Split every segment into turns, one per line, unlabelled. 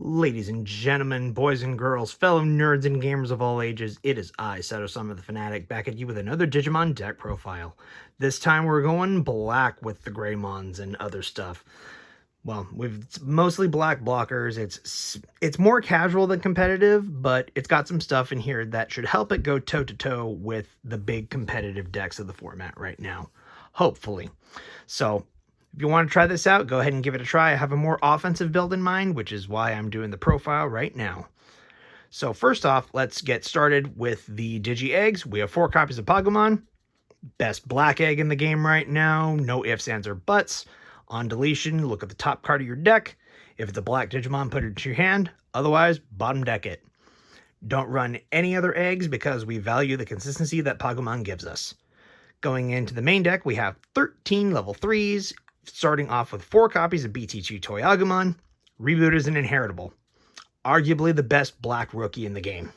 Ladies and gentlemen, boys and girls, fellow nerds and gamers of all ages, it is I, Sato-sama the Fanatic, back at you with another Digimon deck profile. This time we're going black with the Greymons and other stuff. Well, it's mostly black blockers. It's more casual than competitive, but it's got some stuff in here that should help it go toe-to-toe with the big competitive decks of the format right now. Hopefully. So, if you want to try this out, go ahead and give it a try. I have a more offensive build in mind, which is why I'm doing the profile right now. So first off, let's get started with the Digi-Eggs. We have 4 copies of Pagumon. Best black egg in the game right now. No ifs, ands, or buts. On deletion, look at the top card of your deck. If it's a black Digimon, put it into your hand. Otherwise, bottom deck it. Don't run any other eggs because we value the consistency that Pagumon gives us. Going into the main deck, we have 13 level 3s. Starting off with 4 copies of BT7 Toy Agumon. Reboot is an inheritable. Arguably the best black rookie in the game.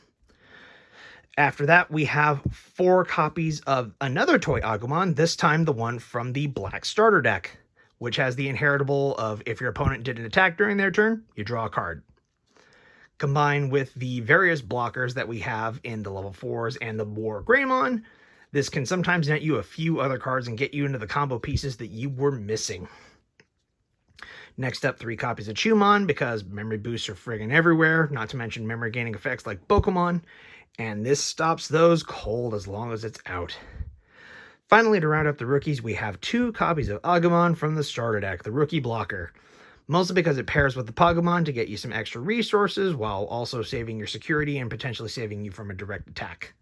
After that, we have 4 copies of another Toy Agumon, this time the one from the black starter deck, which has the inheritable of if your opponent didn't attack during their turn, you draw a card. Combined with the various blockers that we have in the level 4s and the War Greymon, this can sometimes net you a few other cards and get you into the combo pieces that you were missing. Next up, 3 copies of Chumon, because memory boosts are friggin' everywhere, not to mention memory gaining effects like Pokemon, and this stops those cold as long as it's out. Finally, to round up the rookies, we have 2 copies of Agumon from the starter deck, the rookie blocker. Mostly because it pairs with the Pagumon to get you some extra resources, while also saving your security and potentially saving you from a direct attack.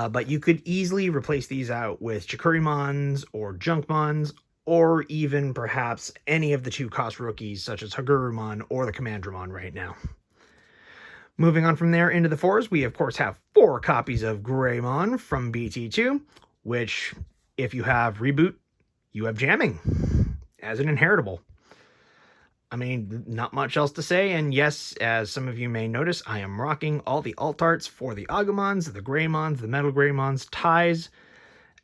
But you could easily replace these out with Chikurimons or Junkmons, or even perhaps any of the 2-cost rookies such as Hagurumon or the Commandramon right now. Moving on from there into the 4s, we of course have 4 copies of Greymon from BT2, which if you have Reboot, you have Jamming as an inheritable. I mean, not much else to say, and yes, as some of you may notice, I am rocking all the alt arts for the Agumons, the Greymons, the Metal Greymons, Ties,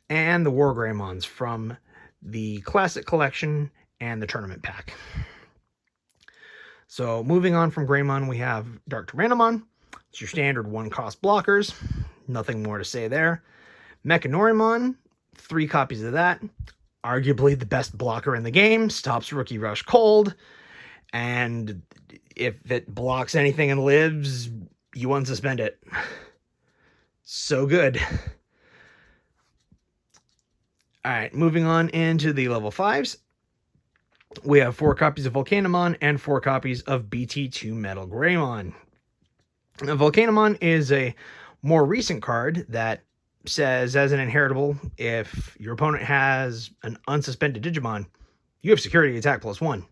and the War Greymons from the Classic Collection and the Tournament Pack. So, moving on from Greymon, we have Dark Tyrannomon. It's your standard 1-cost blockers. Nothing more to say there. Mechanorimon, 3 copies of that. Arguably the best blocker in the game. Stops Rookie Rush cold. And if it blocks anything and lives, you unsuspend it. So good. Alright, moving on into the level 5s. We have 4 copies of Volcanomon and 4 copies of BT2 Metal Greymon. Now, Volcanomon is a more recent card that says, as an inheritable, if your opponent has an unsuspended Digimon, you have security attack +1.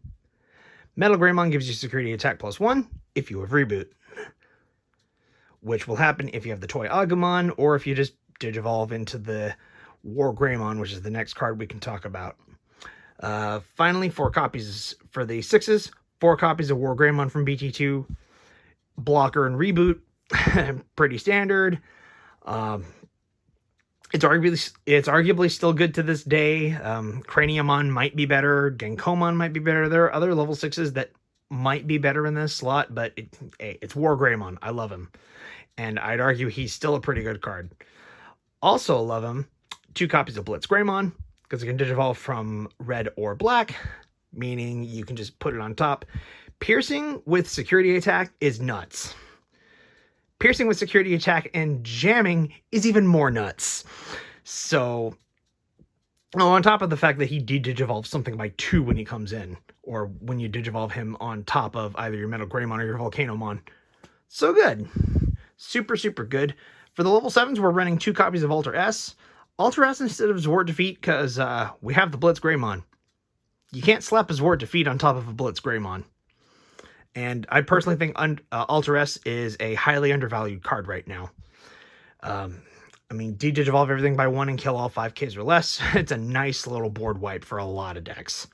Metal Greymon gives you security attack +1 if you have Reboot, which will happen if you have the Toy Agumon or if you just Digivolve into the War Greymon, which is the next card we can talk about. Finally, 4 copies for the 6s, 4 copies of War Greymon from BT2, Blocker and Reboot, pretty standard. It's arguably still good to this day. Craniumon might be better. Genkomon might be better. There are other level 6s that might be better in this slot, but it's War Greymon. I love him. And I'd argue he's still a pretty good card. Also love him. 2 copies of Blitz Greymon, because it can digivolve from red or black, meaning you can just put it on top. Piercing with security attack is nuts. Piercing with security attack and jamming is even more nuts. So, on top of the fact that he digivolves something by 2 when he comes in, or when you digivolve him on top of either your Metal Greymon or your Volcanomon. So good. Super, super good. For the level 7s, we're running 2 copies of Alter S. Alter S instead of Zwart Defeat, because we have the Blitz Greymon. You can't slap a Zwart Defeat on top of a Blitz Greymon. And I personally think Alter S is a highly undervalued card right now. I mean, digivolve everything by 1 and kill all 5Ks or less. It's a nice little board wipe for a lot of decks.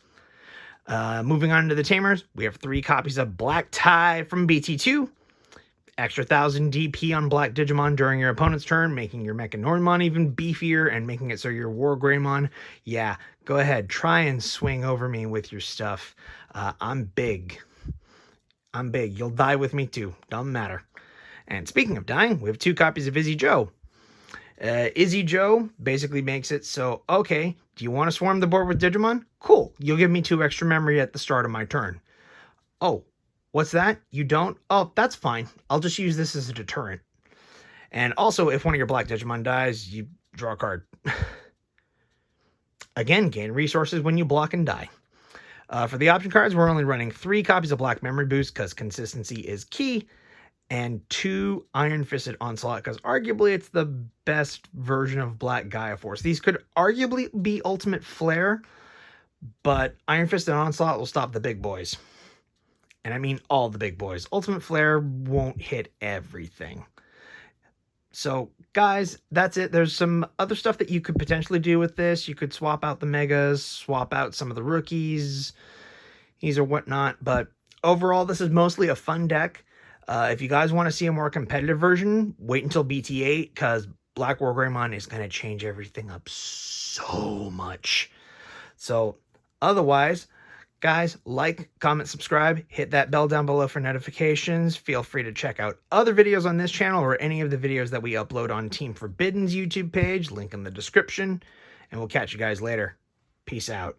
Moving on to the Tamers, we have 3 copies of Black Tie from BT2. Extra 1000 DP on Black Digimon during your opponent's turn, making your Mechanorimon even beefier and making it so your War Greymon, yeah, go ahead, try and swing over me with your stuff. I'm big. I'm big. You'll die with me too. Doesn't matter. And speaking of dying, we have 2 copies of Izzy Joe. Izzy Joe basically makes it so, okay, do you want to swarm the board with Digimon? Cool. You'll give me 2 extra memory at the start of my turn. Oh, what's that? You don't? Oh, that's fine. I'll just use this as a deterrent. And also, if one of your black Digimon dies, you draw a card. Again, gain resources when you block and die. For the option cards, we're only running 3 copies of Black Memory Boost because consistency is key, and 2 Iron Fisted Onslaught because arguably it's the best version of Black Gaia Force. These could arguably be Ultimate Flare, but Iron Fisted Onslaught will stop the big boys. And I mean all the big boys. Ultimate Flare won't hit everything. So, guys, that's it. There's some other stuff that you could potentially do with this. You could swap out the Megas, swap out some of the rookies, or whatnot. But overall, this is mostly a fun deck. If you guys want to see a more competitive version, wait until BT8, because Black War Greymon is going to change everything up so much. So, otherwise, guys, like, comment, subscribe, hit that bell down below for notifications. Feel free to check out other videos on this channel or any of the videos that we upload on Team Forbidden's YouTube page, link in the description, and we'll catch you guys later. Peace out.